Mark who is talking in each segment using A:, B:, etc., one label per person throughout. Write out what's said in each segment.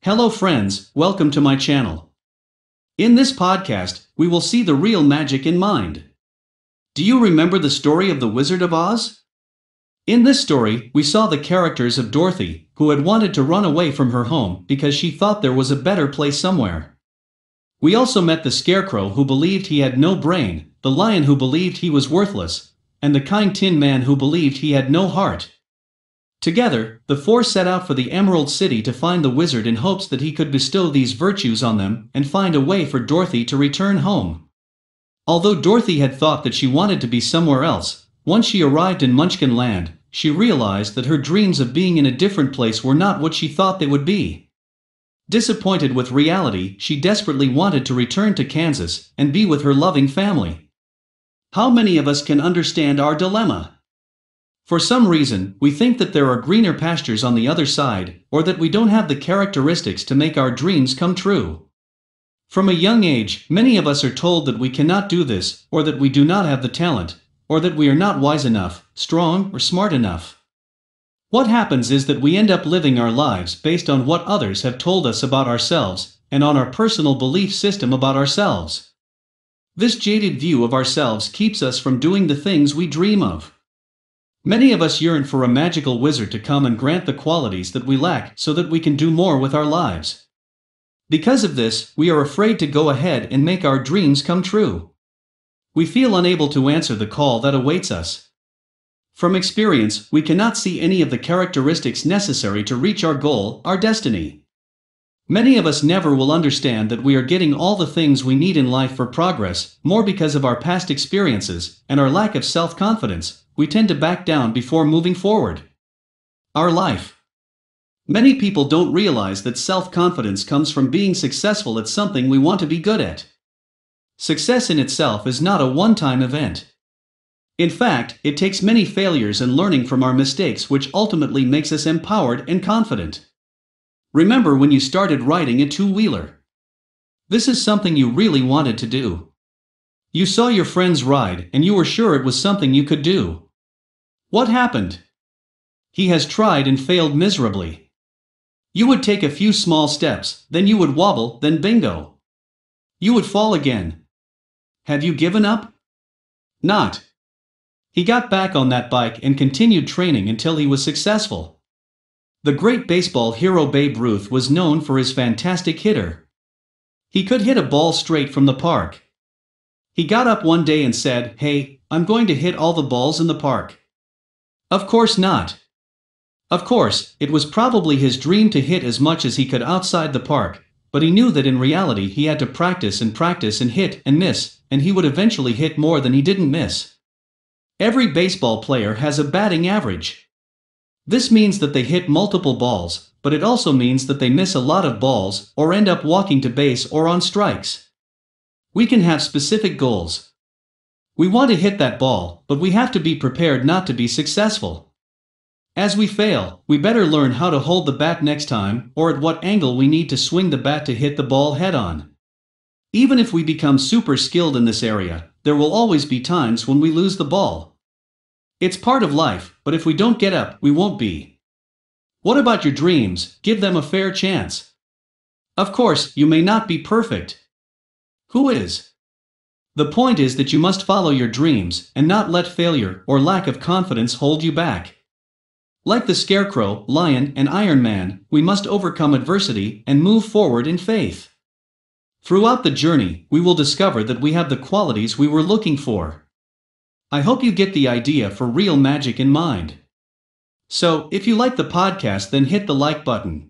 A: Hello friends, welcome to my channel. In this podcast, we will see the real magic in mind. Do you remember the story of the Wizard of Oz? In this story, we saw the characters of Dorothy, who had wanted to run away from her home because she thought there was a better place somewhere. We also met the Scarecrow who believed he had no brain, the Lion who believed he was worthless, and the kind Tin Man who believed he had no heart. Together, the four set out for the Emerald City to find the wizard in hopes that he could bestow these virtues on them and find a way for Dorothy to return home. Although Dorothy had thought that she wanted to be somewhere else, once she arrived in Munchkin Land, she realized that her dreams of being in a different place were not what she thought they would be. Disappointed with reality, she desperately wanted to return to Kansas and be with her loving family. How many of us can understand our dilemma? For some reason, we think that there are greener pastures on the other side, or that we don't have the characteristics to make our dreams come true. From a young age, many of us are told that we cannot do this, or that we do not have the talent, or that we are not wise enough, strong, or smart enough. What happens is that we end up living our lives based on what others have told us about ourselves, and on our personal belief system about ourselves. This jaded view of ourselves keeps us from doing the things we dream of. Many of us yearn for a magical wizard to come and grant the qualities that we lack so that we can do more with our lives. Because of this, we are afraid to go ahead and make our dreams come true. We feel unable to answer the call that awaits us. From experience, we cannot see any of the characteristics necessary to reach our goal, our destiny. Many of us never will understand that we are getting all the things we need in life for progress, more because of our past experiences and our lack of self-confidence. We tend to back down before moving forward. Our life. Many people don't realize that self-confidence comes from being successful at something we want to be good at. Success in itself is not a one-time event. In fact, it takes many failures and learning from our mistakes which ultimately makes us empowered and confident. Remember when you started riding a two-wheeler. This is something you really wanted to do. You saw your friends ride and you were sure it was something you could do. What happened? He has tried and failed miserably. You would take a few small steps, then you would wobble, then bingo. You would fall again. Have you given up? Not. He got back on that bike and continued training until he was successful. The great baseball hero Babe Ruth was known for his fantastic hitter. He could hit a ball straight from the park. He got up one day and said, "Hey, I'm going to hit all the balls in the park." Of course not. Of course, it was probably his dream to hit as much as he could outside the park, but he knew that in reality he had to practice and hit and miss, and he would eventually hit more than he didn't miss. Every baseball player has a batting average. This means that they hit multiple balls, but it also means that they miss a lot of balls or end up walking to base or on strikes. We can have specific goals. We want to hit that ball, but we have to be prepared not to be successful. As we fail, we better learn how to hold the bat next time, or at what angle we need to swing the bat to hit the ball head on. Even if we become super skilled in this area, there will always be times when we lose the ball. It's part of life, but if we don't get up, we won't be. What about your dreams? Give them a fair chance. Of course, you may not be perfect. Who is? The point is that you must follow your dreams and not let failure or lack of confidence hold you back. Like the Scarecrow, Lion, and Iron Man, we must overcome adversity and move forward in faith. Throughout the journey, we will discover that we have the qualities we were looking for. I hope you get the idea for real magic in mind. So, if you like the podcast, then hit the like button.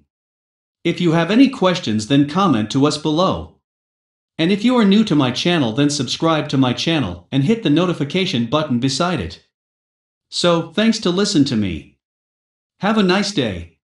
A: If you have any questions, then comment to us below. And if you are new to my channel, then subscribe to my channel and hit the notification button beside it. So, thanks to listen to me. Have a nice day.